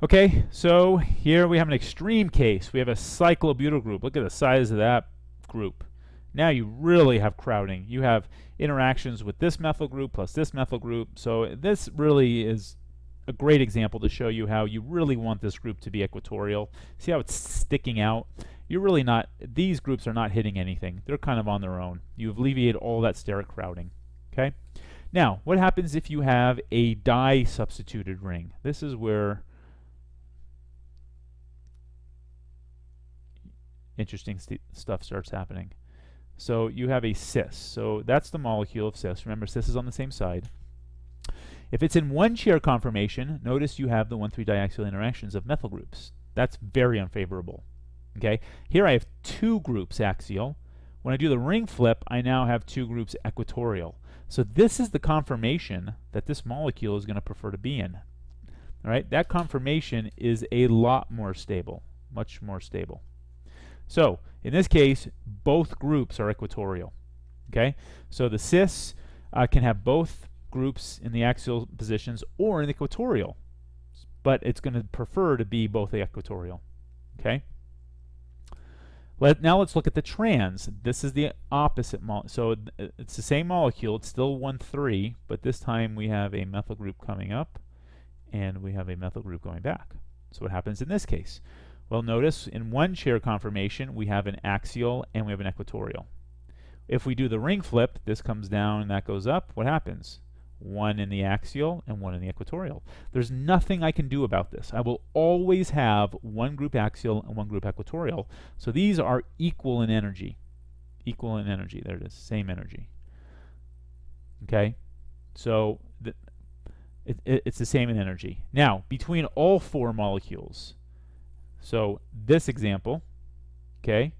Okay, so here we have an extreme case. We have a cyclobutyl group. Look at the size of that group. Now you really have crowding. You have interactions with this methyl group plus this methyl group. So this really is a great example to show you how you really want this group to be equatorial. See how it's sticking out? You're really not, these groups are not hitting anything. They're kind of on their own. You've alleviated all that steric crowding. Okay? Now, what happens if you have a di-substituted ring? This is where interesting stuff starts happening. So you have a cis. So that's the molecule of cis. Remember, cis is on the same side. If it's in one chair conformation, notice you have the 1,3 diaxial interactions of methyl groups. That's very unfavorable. Okay? Here I have two groups axial. When I do the ring flip, I now have two groups equatorial. So this is the conformation that this molecule is going to prefer to be in. All right? That conformation is a lot more stable, much more stable. So in this case, both groups are equatorial. Okay? So the cis can have both groups in the axial positions or in the equatorial, but it's going to prefer to be both the equatorial. Okay? Now let's look at the trans. This is the opposite so it's the same molecule. It's still 1,3, but this time we have a methyl group coming up and we have a methyl group going back. So what happens in this case? Well, notice in one chair conformation we have an axial and we have an equatorial. If we do the ring flip, this comes down and that goes up. What happens? One in the axial and one in the equatorial. There's nothing I can do about this. I will always have one group axial and one group equatorial. So these are equal in energy. Equal in energy. There it is. Same energy. Okay? So it's the same in energy. Now, between all four molecules, so this example, okay,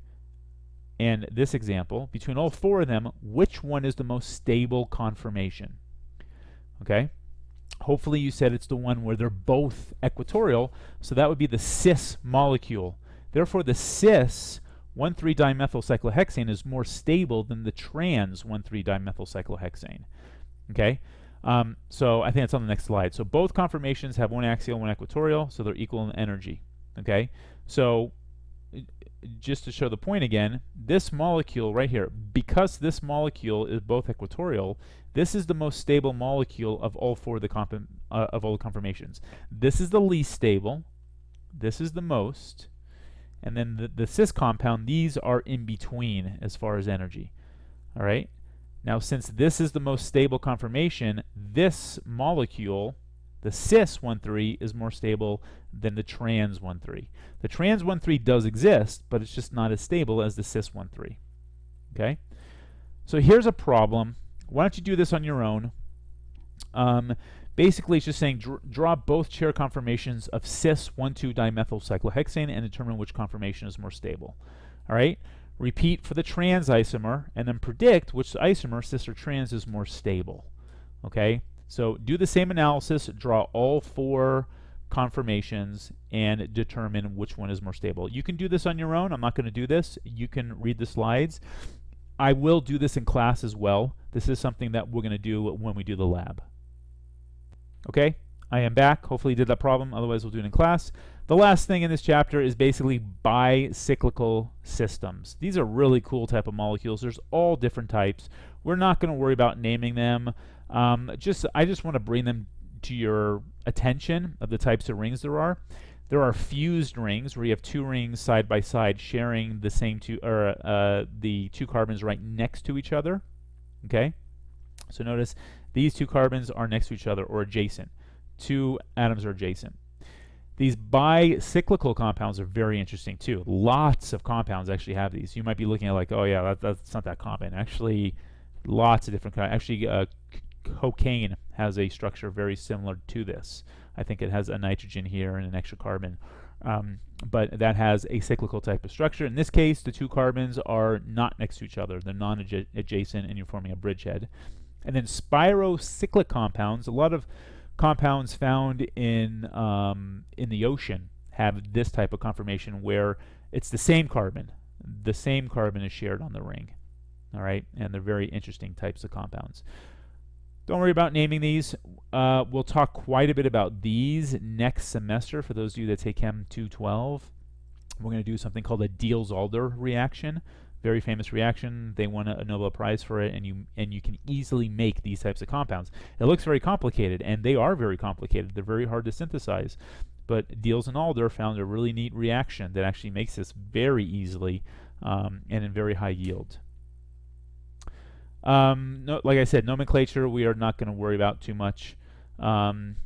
and this example, between all four of them, which one is the most stable conformation? Okay? Hopefully you said it's the one where they're both equatorial, so that would be the cis molecule. Therefore, the cis 1,3-dimethylcyclohexane is more stable than the trans 1,3-dimethylcyclohexane. Okay? So I think it's on the next slide. So both conformations have one axial and one equatorial, so they're equal in energy. Okay, so just to show the point again, this molecule right here, because this molecule is both equatorial, this is the most stable molecule of all four of the all the conformations. This is the least stable, this is the most, and then the cis compound, these are in between as far as energy. All right. Now, since this is the most stable conformation, this molecule, the cis 1,3, is more stable than the trans 1,3. The trans 1,3 does exist, but it's just not as stable as the cis 1,3. Okay? So here's a problem. Why don't you do this on your own? Basically, it's just saying draw both chair conformations of cis 1,2-dimethylcyclohexane and determine which conformation is more stable. All right? Repeat for the trans isomer, and then predict which isomer, cis or trans, is more stable. Okay? So do the same analysis, draw all four conformations, and determine which one is more stable. You can do this on your own. I'm not going to do this. You can read the slides. I will do this in class as well. This is something that we're going to do when we do the lab. Okay, I am back. Hopefully you did that problem. Otherwise, we'll do it in class. The last thing in this chapter is basically bicyclical systems. These are really cool type of molecules. There's all different types. We're not going to worry about naming them. I just want to bring them to your attention of the types of rings there are. There are fused rings where you have two rings side by side sharing the same the two carbons right next to each other. Okay, so notice these two carbons are next to each other or adjacent. Two atoms are adjacent. These bicyclical compounds are very interesting too. Lots of compounds actually have these. You might be looking at like, oh yeah, that's not that common. Actually, lots of different kinds. Actually, cocaine has a structure very similar to this. I think it has a nitrogen here and an extra carbon, but that has a cyclical type of structure. In this case, the two carbons are not next to each other. They're non-adjacent, and you're forming a bridgehead. And then spirocyclic compounds, a lot of compounds found in the ocean have this type of conformation where it's the same carbon. The same carbon is shared on the ring. All right, and they're very interesting types of compounds. Don't worry about naming these. We'll talk quite a bit about these next semester for those of you that take Chem 212. We're going to do something called a Diels-Alder reaction. Very famous reaction. They won a Nobel Prize for it, and you can easily make these types of compounds. It looks very complicated, and they are very complicated. They're very hard to synthesize. But Diels and Alder found a really neat reaction that actually makes this very easily and in very high yield. Like I said, nomenclature we are not going to worry about too much. I'm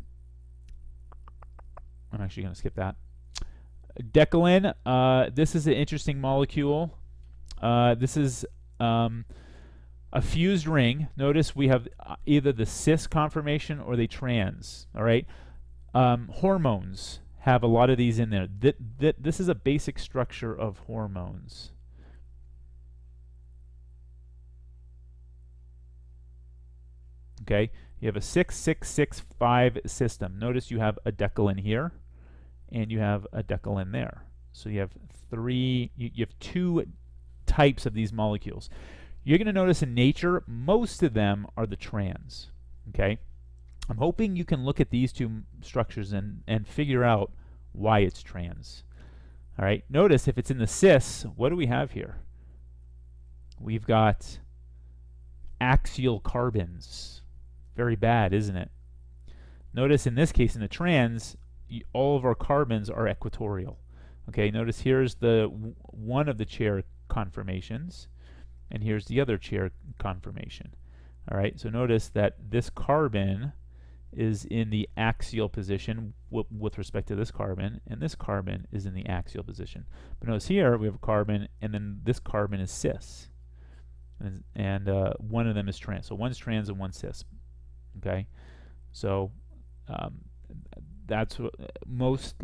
actually going to skip that. Decalin, this is an interesting molecule. This is a fused ring. Notice we have either the cis conformation or the trans. All right. Hormones have a lot of these in there. This is a basic structure of hormones. Okay, you have a 6-6-6-5 system. Notice you have a decalin here, and you have a decalin there. So you have you have two types of these molecules. You're going to notice in nature, most of them are the trans. Okay, I'm hoping you can look at these two structures and figure out why it's trans. All right, notice if it's in the cis, what do we have here? We've got axial carbons. Very bad, isn't it? Notice in this case, in the trans, all of our carbons are equatorial. Okay, notice here's the one of the chair conformations, and here's the other chair conformation. All right, so notice that this carbon is in the axial position with respect to this carbon, and this carbon is in the axial position. But notice here we have a carbon, and then this carbon is cis, and one of them is trans. So one's trans and one's cis. Okay, so that's what most,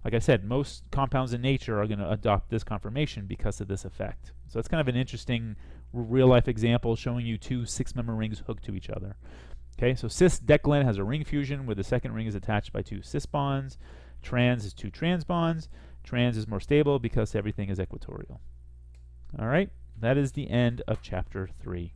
like I said, most compounds in nature are going to adopt this conformation because of this effect. So it's kind of an interesting real-life example showing you two 6-member rings hooked to each other. Okay, so cis-decalin has a ring fusion where the second ring is attached by 2 cis bonds. Trans is 2 trans bonds. Trans is more stable because everything is equatorial. All right, that is the end of chapter 3.